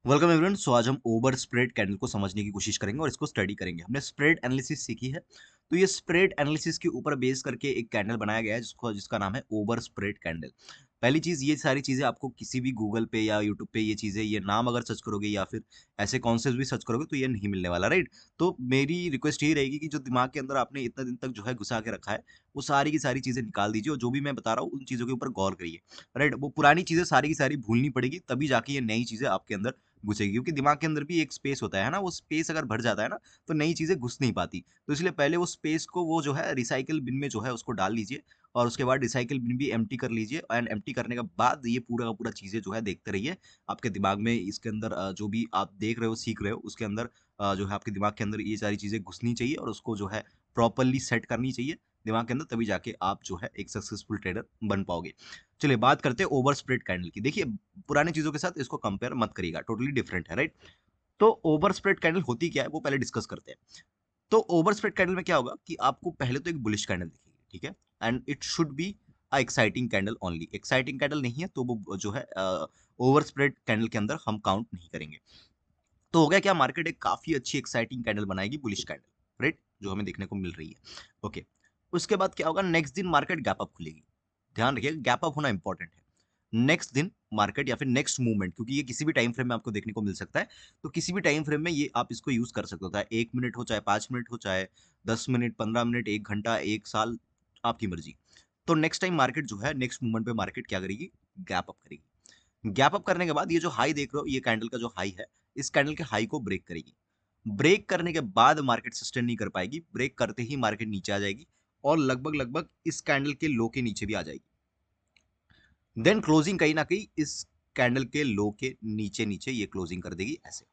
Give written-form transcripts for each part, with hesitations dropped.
Welcome everyone. सो आज हम over spread candle को समझने की कोशिश करेंगे और इसको स्टडी करेंगे। हमने स्प्रेड एनालिसिस सीखी है, तो ये स्प्रेड एनालिसिस के ऊपर बेस करके एक कैंडल बनाया गया है जिसका नाम है ओवर स्प्रेड कैंडल। पहली चीज, ये सारी चीजें आपको किसी भी गूगल पे या यूट्यूब पे ये चीजें, ये नाम अगर सर्च करोगे या फिर ऐसे कॉन्सेप्ट भी सर्च करोगे तो ये नहीं मिलने वाला, राइट। तो मेरी रिक्वेस्ट यही रहेगी कि जो दिमाग के अंदर आपने इतना दिन तक जो है घुसा के रखा है, वो सारी की सारी चीजें निकाल दीजिए और जो भी मैं बता रहा हूँ उन चीजों के ऊपर गौर करिए, राइट। वो पुरानी चीजें सारी की सारी भूलनी पड़ेगी, तभी जाके ये नई चीजें आपके अंदर घुसेगी, क्योंकि दिमाग के अंदर भी एक स्पेस होता है ना, वो स्पेस अगर भर जाता है ना, तो नई चीज़ें घुस नहीं पाती। तो इसलिए पहले वो स्पेस को वो जो है रिसाइकिल बिन में जो है उसको डाल लीजिए और उसके बाद रिसाइकिल बिन भी एम्प्टी कर लीजिए एंड एम्प्टी करने के बाद ये पूरा का पूरा चीज़ें जो है देखते रहिए। आपके दिमाग में इसके अंदर जो भी आप देख रहे हो, सीख रहे हो, उसके अंदर जो है आपके दिमाग के अंदर ये सारी चीज़ें घुसनी चाहिए और उसको जो है प्रॉपर्ली सेट करनी चाहिए दिमाग के अंदर, तभी जाके आप जो है एक सक्सेसफुल ट्रेडर बन पाओगे। चलिए बात करते हैं ओवर स्प्रेड कैंडल की। देखिए, पुरानी चीज़ों के साथ इसको कंपेयर मत करिएगा, टोटली डिफरेंट है, राइट? तो ओवर स्प्रेड कैंडल होती क्या है, वो पहले डिस्कस करते हैं। तो ओवर स्प्रेड कैंडल में क्या होगा कि आपको पहले तो एक बुलिश कैंडल दिखेगी, ठीक है? And it should be a exciting candle only. Exciting candle नहीं है तो वो जो है ओवर स्प्रेड कैंडल के अंदर हम काउंट नहीं करेंगे। तो हो गया क्या, मार्केट एक काफ़ी अच्छी एक्साइटिंग कैंडल बनाएगी, बुलिश कैंडल, राइट? जो हमें देखने को मिल रही है। ओके, उसके बाद क्या होगा, नेक्स्ट दिन मार्केट गैप अप खुलेगी। ध्यान रखिएगा, गैप अप होना इंपॉर्टेंट है। नेक्स्ट दिन मार्केट या फिर नेक्स्ट मूवमेंट, क्योंकि ये किसी भी टाइम फ्रेम में आपको देखने को मिल सकता है, तो किसी भी टाइम फ्रेम में ये आप इसको यूज कर सकते हो, चाहे 1 मिनट हो, चाहे 5 मिनट हो, चाहे 10 मिनट, 15 मिनट, 1 घंटा, 1 साल, आपकी मर्जी। तो नेक्स्ट टाइम मार्केट जो है, नेक्स्ट मूवमेंट पे मार्केट क्या करेगी, गैप अप करेगी। गैप अप करने के बाद ये जो हाई देख रहे हो, ये कैंडल का जो हाई है, इस कैंडल के हाई को ब्रेक करेगी। ब्रेक करने के बाद मार्केट सस्टेन नहीं कर पाएगी, ब्रेक करते ही मार्केट नीचे आ जाएगी और लगभग लगभग इस कैंडल के लो के नीचे भी आ जाएगी। देन क्लोजिंग कहीं ना कहीं इस कैंडल के लो के नीचे नीचे ये क्लोजिंग कर देगी ऐसे।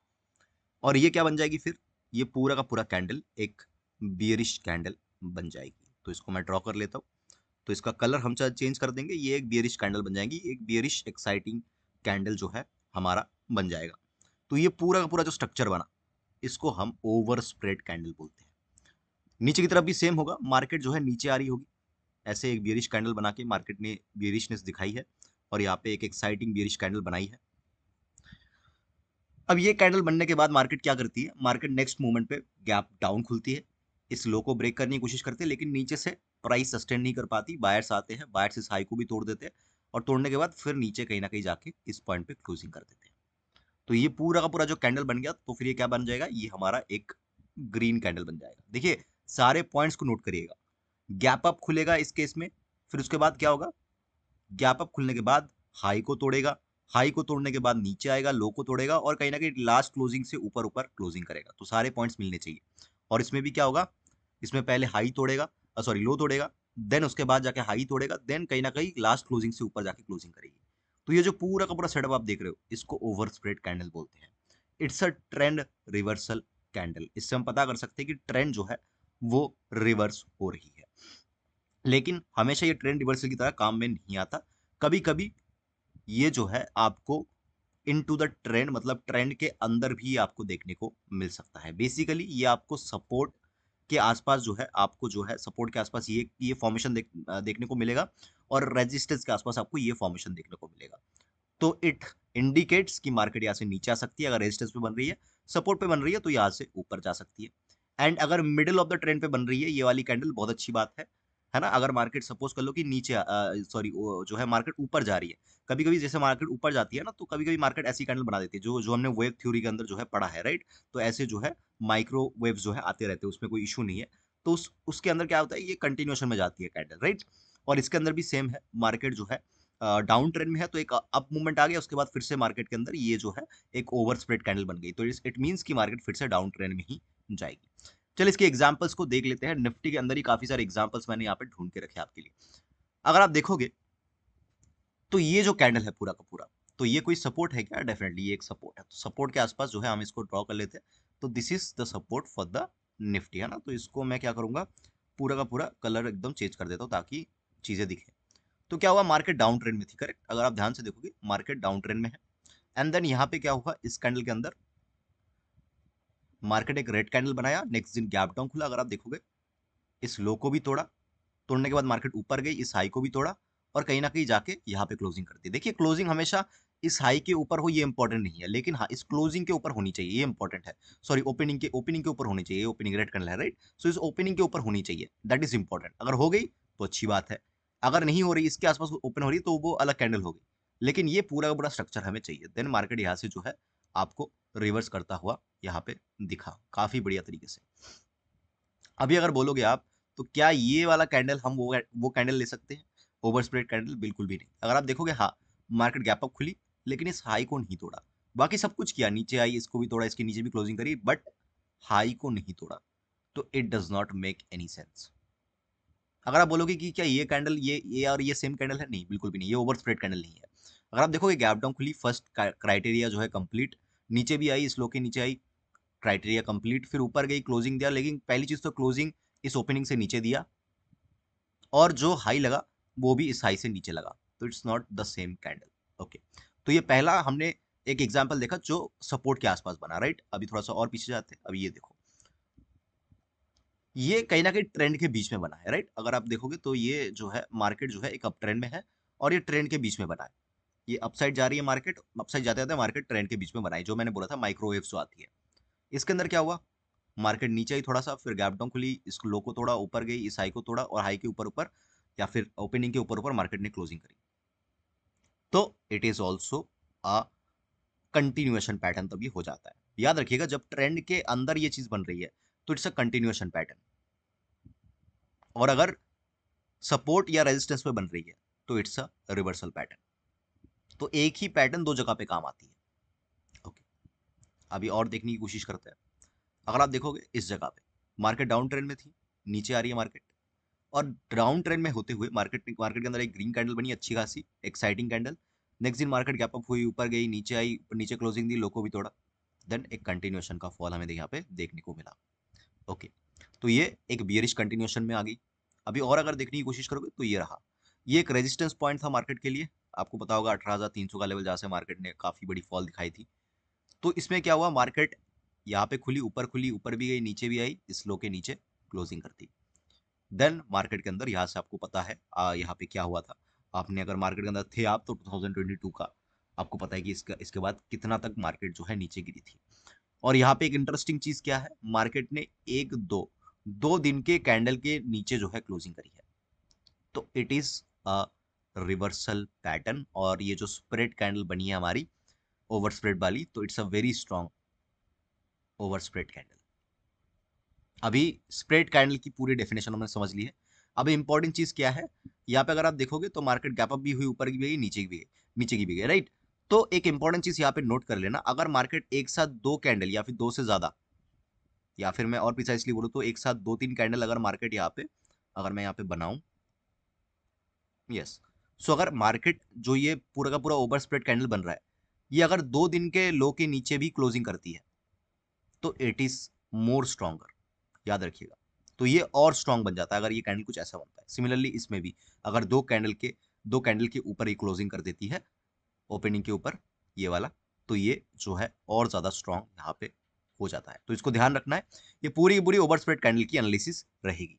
और ये क्या बन जाएगी फिर, ये पूरा का पूरा कैंडल एक बियरिश कैंडल बन जाएगी। तो इसको मैं ड्रॉ कर लेता हूँ। तो इसका कलर हम चाहे चेंज कर देंगे, ये एक बियरिश कैंडल बन जाएगी, एक बियरिश एक्साइटिंग कैंडल जो है हमारा बन जाएगा। तो ये पूरा का पूरा जो स्ट्रक्चर बना, इसको हम ओवर स्प्रेड कैंडल बोलते हैं। नीचे की तरफ भी सेम होगा, मार्केट जो है नीचे आ रही होगी, ऐसे एक बियरिश कैंडल बना के मार्केट ने बियरिशनेस दिखाई है और यहाँ पे एक एक्साइटिंग बियरिश कैंडल बनाई है। अब ये कैंडल बनने के बाद मार्केट क्या करती है, मार्केट नेक्स्ट मोमेंट पे गैप डाउन खुलती है, इस लो को ब्रेक करने की कोशिश करती है, लेकिन नीचे से प्राइस सस्टेन नहीं कर पाती, बायर्स आते हैं, बायर्स इस हाई को भी तोड़ देते हैं और तोड़ने के बाद फिर नीचे कहीं ना कहीं जाके इस पॉइंट पे क्लोजिंग कर देते हैं। तो ये पूरा का पूरा जो कैंडल बन गया, तो फिर ये क्या बन जाएगा, ये हमारा एक ग्रीन कैंडल बन जाएगा। देखिए, सारे पॉइंट्स को नोट करिएगा। गैप अप खुलेगा इस केस में, फिर उसके बाद क्या होगा, गैप अप खुलने के बाद हाई को तोड़ेगा, हाई को तोड़ने के बाद नीचे आएगा, लो को तोड़ेगा और कहीं ना कहीं लास्ट क्लोजिंग से ऊपर ऊपर क्लोजिंग करेगा। तो सारे पॉइंट्स मिलने चाहिए। और इसमें भी क्या होगा, इसमें पहले हाई तोड़ेगा, सॉरी लो तोड़ेगा, देन उसके बाद जाके हाई तोड़ेगा, देन कहीं ना कहीं लास्ट क्लोजिंग से ऊपर जाके क्लोजिंग करेगी। तो ये जो पूरा का पूरा सेटअप आप देख रहे हो, इसको ओवर स्प्रेड कैंडल बोलते हैं। It's a trend reversal candle. इससे हम पता कर सकते हैं कि ट्रेंड जो है वो रिवर्स हो रही है। लेकिन हमेशा ये ट्रेंड रिवर्सल की तरह काम में नहीं आता। कभी कभी ये जो है आपको इनटू द ट्रेंड, मतलब ट्रेंड के अंदर भी आपको देखने को मिल सकता है। बेसिकली ये आपको सपोर्ट के आसपास जो है, आपको जो है सपोर्ट के आसपास ये फॉर्मेशन देखने को मिलेगा और रेजिस्टेंस के आसपास आपको ये फॉर्मेशन देखने को मिलेगा। तो इट इंडिकेट्स कि मार्केट यहाँ से नीचे आ सकती है, अगर रेजिस्टेंस पे बन रही है, सपोर्ट पे बन रही है तो यहाँ से ऊपर जा सकती है। एंड अगर मिडिल ऑफ द ट्रेंड पे बन रही है ये वाली कैंडल, बहुत अच्छी बात है ना। अगर मार्केट सपोज कर लो कि नीचे सॉरी जो है मार्केट ऊपर जा रही है, कभी कभी जैसे मार्केट ऊपर जाती है ना, तो कभी कभी मार्केट ऐसी कैंडल बना देती है जो जो हमने वेव थ्योरी के अंदर जो है पढ़ा है, राइट। तो ऐसे जो है माइक्रोवेव जो है आते रहते हैं, उसमें कोई इशू नहीं है। तो उसके अंदर क्या होता है, ये कंटिन्यूएशन में जाती है कैंडल, राइट। और इसके अंदर भी सेम है, मार्केट जो है डाउन ट्रेंड में है तो एक अप मूवमेंट आ गया, उसके बाद फिर से मार्केट के अंदर ये जो है एक ओवर स्प्रेड कैंडल बन गई, तो इट मींस कि मार्केट फिर से डाउन ट्रेंड में ही जाएगी। चलिए इसके एग्जांपल्स को देख लेते हैं। निफ्टी के अंदर ही काफी सारे एग्जांपल्स मैंने यहाँ पे ढूंढ के रखे आपके लिए। अगर आप देखोगे तो ये जो कैंडल है पूरा का पूरा, तो ये कोई सपोर्ट है क्या, डेफिनेटली ये एक सपोर्ट है। तो सपोर्ट के आसपास जो है हम इसको ड्रॉ कर लेते हैं। तो this is the support for the Nifty, है ना। तो इसको मैं क्या करूंगा, पूरा का पूरा कलर एकदम चेंज कर देता हूँ ताकि चीजें दिखे। तो क्या हुआ, मार्केट डाउन ट्रेंड में थी, करेक्ट। अगर आप ध्यान से देखोगे मार्केट डाउन ट्रेंड में है। एंड देन यहाँ पे क्या हुआ, इस कैंडल के अंदर मार्केट एक रेड कैंडल बनाया, नेक्स्ट दिन गैप डाउन खुला। अगर आप देखोगे इस लो को भी तोड़ा, तोड़ने के बाद मार्केट ऊपर गई, इस हाई को भी तोड़ा और कहीं ना कहीं जाके यहाँ पे क्लोजिंग करती है। देखिए, क्लोजिंग हमेशा इस हाई के ऊपर हो ये इंपॉर्टेंट नहीं है, लेकिन हाँ इस क्लोजिंग के ऊपर होनी चाहिए, ये इंपॉर्टेंट है। सॉरी, ओपनिंग के ऊपर होनी चाहिए, ओपनिंग रेड कैंडल है राइट। सो इस ओपनिंग के ऊपर होनी चाहिए, दैट इज इंपॉर्टेंट। अगर हो गई तो अच्छी बात है, अगर नहीं हो रही, इसके आसपास ओपन हो रही तो वो अलग कैंडल होगी, लेकिन ये पूरा का पूरा स्ट्रक्चर हमें चाहिए। देन मार्केट यहाँ से जो है आपको रिवर्स करता हुआ यहाँ पे दिखा काफी बढ़िया तरीके से। अभी अगर बोलोगे आप तो क्या ये वाला कैंडल हम वो कैंडल ले सकते हैं, ओवर स्प्रेड कैंडल? बिल्कुल भी नहीं। अगर आप देखोगे हाँ मार्केट गैप अप खुली, लेकिन इस हाई को नहीं तोड़ा। बाकी सब कुछ किया, नीचे आई, इसको भी तोड़ा, इसके नीचे भी क्लोजिंग करी, बट हाई को नहीं तोड़ा। तो it does not make any sense. अगर आप बोलोगे कि क्या ये कैंडल ये और ये सेम कैंडल है, नहीं बिल्कुल भी नहीं, ये ओवर स्प्रेड कैंडल नहीं है। अगर आप देखोगे गैप डाउन खुली, फर्स्ट क्राइटेरिया जो है कंप्लीट, नीचे भी आई, स्लो के नीचे आई, क्राइटेरिया कंप्लीट, फिर ऊपर गई, क्लोजिंग दिया, लेकिन पहली चीज तो क्लोजिंग इस ओपनिंग से नीचे दिया, और जो हाई लगा वो भी इस हाई से नीचे लगा, तो it's not the same candle. Okay, तो ये पहला हमने एक एग्जांपल देखा जो सपोर्ट के आसपास बना, राइट। अभी थोड़ा सा और पीछे जाते हैं। अभी ये देखो, ये कहीं ना कहीं ट्रेंड के बीच में बना है, राइट। अगर आप देखोगे तो ये जो है मार्केट जो है एक अप ट्रेंड में है, और ये ट्रेंड के बीच में बना है। ये अपसाइड जा रही है मार्केट, अपसाइड जाते जाते मार्केट ट्रेंड के बीच में बनाई, जो मैंने बोला था माइक्रोवेव जो आती है। इसके अंदर क्या हुआ, मार्केट नीचे आई थोड़ा सा, फिर गैप डाउन खुली, इस लो को तोड़ा, ऊपर गई, इस हाई को तोड़ा, और हाई के ऊपर ऊपर या फिर ओपनिंग के ऊपर ऊपर मार्केट ने क्लोजिंग करी। तो it is also a continuation pattern तभी हो जाता है। याद रखिएगा, जब ट्रेंड के अंदर ये चीज बन रही है तो इट्स अ कंटिन्यूएशन पैटर्न, और अगर सपोर्ट या रेजिस्टेंस पे बन रही है तो इट्स अ रिवर्सल पैटर्न। तो एक ही पैटर्न दो जगह पे काम आती है। ओके, अभी और देखने की कोशिश करते हैं। अगर आप देखोगे इस जगह पे मार्केट डाउन ट्रेंड में थी, नीचे आ रही है मार्केट, और डाउन ट्रेंड में होते हुए मार्केट के अंदर एक ग्रीन कैंडल बनी अच्छी खासी एक्साइटिंग कैंडल। नेक्स्ट दिन मार्केट गैप अप हुई, ऊपर गई, नीचे आई, नीचे क्लोजिंग दी, लो को भी तोड़ा, देन एक कंटिन्यूएशन का फॉल हमें यहाँ पे देखने को मिला। ओके, तो ये एक बियरिश कंटिन्यूएशन में आ गई। अभी और अगर देखने की कोशिश करोगे तो ये रहा, ये एक रेजिस्टेंस पॉइंट था मार्केट के लिए। आपको पता होगा 18,300 का लेवल, जहाँ से मार्केट ने काफी बड़ी फॉल दिखाई थी। तो इसमें क्या हुआ, मार्केट यहाँ पे खुली, ऊपर भी गई, नीचे भी आई, इस लो के नीचे क्लोजिंग करती। देन मार्केट के अंदर यहाँ से आपको पता है यहाँ पे क्या हुआ था। आपने अगर मार्केट के अंदर थे आप तो 2022 का आपको पता है कि इसके बाद कितना तक मार्केट जो है नीचे गिरी थी। और यहाँ पे एक इंटरेस्टिंग चीज क्या है, मार्केट ने एक दो दिन के कैंडल के नीचे जो है क्लोजिंग करी है। तो it is a reversal pattern, और ये जो स्प्रेड कैंडल बनी है हमारी ओवर स्प्रेड वाली, तो it's a very strong over spread candle. अभी स्प्रेड कैंडल की पूरी डेफिनेशन हमने समझ ली है। अब इंपॉर्टेंट चीज क्या है, यहाँ पे अगर आप देखोगे तो मार्केट गैप अप भी हुई, ऊपर की भी गई, नीचे की भी गई, राइट। तो एक इंपॉर्टेंट चीज यहाँ पे नोट कर लेना, अगर मार्केट एक साथ दो कैंडल या फिर दो से ज्यादा, या फिर मैं और प्रिसाइसली बोलूँ तो एक साथ दो तीन कैंडल अगर मार्केट यहाँ पे, अगर मैं यहाँ पे बनाऊं, यस, सो अगर मार्केट जो ये पूरा का पूरा ओवर स्प्रेड कैंडल बन रहा है, ये अगर 2 दिन के लो के नीचे भी क्लोजिंग करती है तो इट इज मोर स्ट्रॉन्गर। याद रखिएगा, तो ये और स्ट्रॉन्ग बन जाता है अगर ये कैंडल कुछ ऐसा बनता है। सिमिलरली इसमें भी अगर दो कैंडल के ऊपर ही क्लोजिंग कर देती है ओपनिंग के ऊपर, ये वाला, तो ये जो है और ज्यादा स्ट्रॉन्ग यहाँ पे हो जाता है। तो इसको ध्यान रखना है, ये पूरी की पूरी ओवर स्प्रेड कैंडल की एनालिसिस रहेगी।